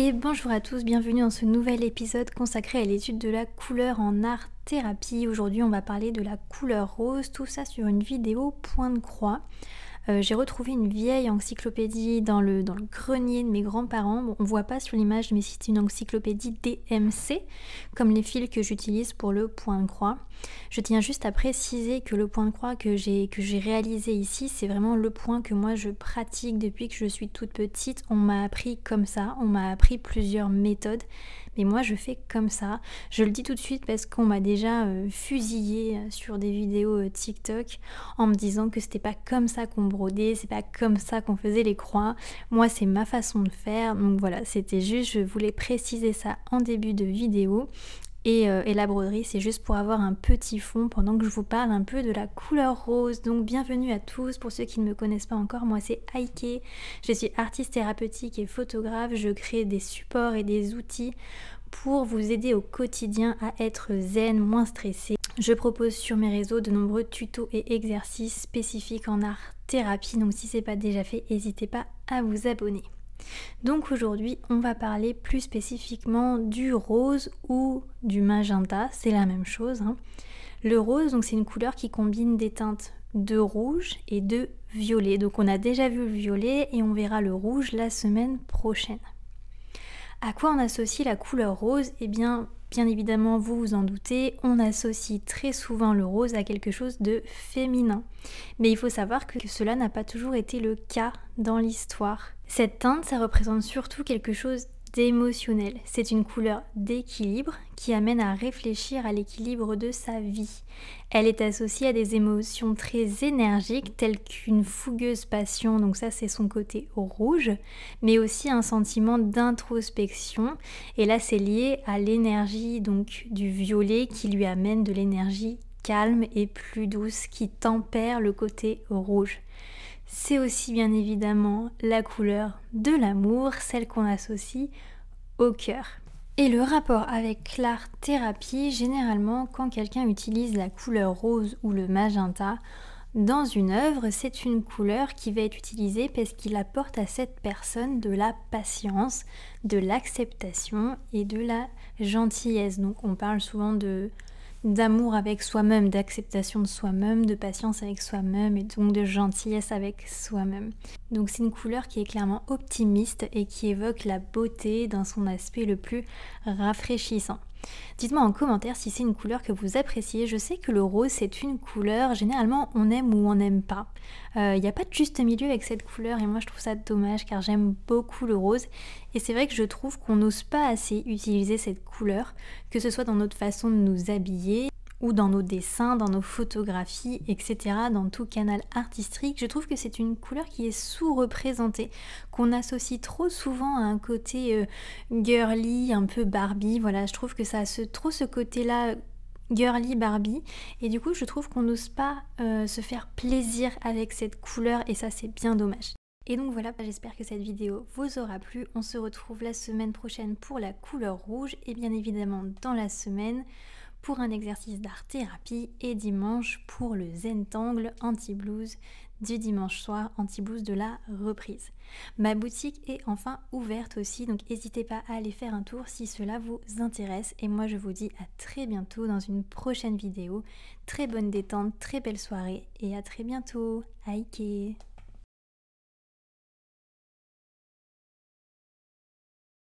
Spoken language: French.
Et bonjour à tous, bienvenue dans ce nouvel épisode consacré à l'étude de la couleur en art-thérapie. Aujourd'hui on va parler de la couleur rose, tout ça sur une vidéo point de croix. J'ai retrouvé une vieille encyclopédie dans le grenier de mes grands-parents. Bon, on voit pas sur l'image, mais c'est une encyclopédie DMC, comme les fils que j'utilise pour le point de croix. Je tiens juste à préciser que le point de croix que j'ai réalisé ici, c'est vraiment le point que moi je pratique depuis que je suis toute petite. On m'a appris comme ça, on m'a appris plusieurs méthodes, mais moi je fais comme ça. Je le dis tout de suite parce qu'on m'a déjà fusillé sur des vidéos TikTok en me disant que c'était pas comme ça qu'on brodait, c'est pas comme ça qu'on faisait les croix. Moi c'est ma façon de faire, donc voilà, c'était juste, je voulais préciser ça en début de vidéo. Et la broderie, c'est juste pour avoir un petit fond pendant que je vous parle un peu de la couleur rose. Donc bienvenue à tous, pour ceux qui ne me connaissent pas encore, moi c'est Aike, je suis artiste thérapeutique et photographe, je crée des supports et des outils pour vous aider au quotidien à être zen, moins stressé. Je propose sur mes réseaux de nombreux tutos et exercices spécifiques en art thérapie, donc si c'est pas déjà fait, n'hésitez pas à vous abonner. Donc aujourd'hui on va parler plus spécifiquement du rose ou du magenta, c'est la même chose. Le rose, donc c'est une couleur qui combine des teintes de rouge et de violet. Donc on a déjà vu le violet et on verra le rouge la semaine prochaine. À quoi on associe la couleur rose? Eh bien évidemment, vous vous en doutez, on associe très souvent le rose à quelque chose de féminin. Mais il faut savoir que cela n'a pas toujours été le cas dans l'histoire. Cette teinte, ça représente surtout quelque chose d'émotionnel. C'est une couleur d'équilibre qui amène à réfléchir à l'équilibre de sa vie. Elle est associée à des émotions très énergiques telles qu'une fougueuse passion, donc ça c'est son côté rouge, mais aussi un sentiment d'introspection, et là c'est lié à l'énergie donc du violet qui lui amène de l'énergie calme et plus douce qui tempère le côté rouge. C'est aussi bien évidemment la couleur de l'amour, celle qu'on associe au cœur. Et le rapport avec l'art-thérapie, généralement quand quelqu'un utilise la couleur rose ou le magenta dans une œuvre, c'est une couleur qui va être utilisée parce qu'il apporte à cette personne de la patience, de l'acceptation et de la gentillesse. Donc on parle souvent d'amour avec soi-même, d'acceptation de soi-même, de patience avec soi-même et donc de gentillesse avec soi-même. Donc c'est une couleur qui est clairement optimiste et qui évoque la beauté dans son aspect le plus rafraîchissant. Dites-moi en commentaire si c'est une couleur que vous appréciez. Je sais que le rose c'est une couleur, généralement on aime ou on n'aime pas. Il n'y a pas de juste milieu avec cette couleur et moi je trouve ça dommage car j'aime beaucoup le rose. Et c'est vrai que je trouve qu'on n'ose pas assez utiliser cette couleur, que ce soit dans notre façon de nous habiller ou dans nos dessins, dans nos photographies, etc., dans tout canal artistique. Je trouve que c'est une couleur qui est sous-représentée, qu'on associe trop souvent à un côté girly, un peu Barbie. Voilà, je trouve que ça a trop ce côté-là girly Barbie, et du coup je trouve qu'on n'ose pas se faire plaisir avec cette couleur, et ça c'est bien dommage. Et donc voilà, j'espère que cette vidéo vous aura plu. On se retrouve la semaine prochaine pour la couleur rouge, et bien évidemment dans la semaine pour un exercice d'art-thérapie, et dimanche pour le Zentangle anti-blues du dimanche soir, anti-blues de la reprise. Ma boutique est enfin ouverte aussi, donc n'hésitez pas à aller faire un tour si cela vous intéresse. Et moi je vous dis à très bientôt dans une prochaine vidéo. Très bonne détente, très belle soirée et à très bientôt. Aike!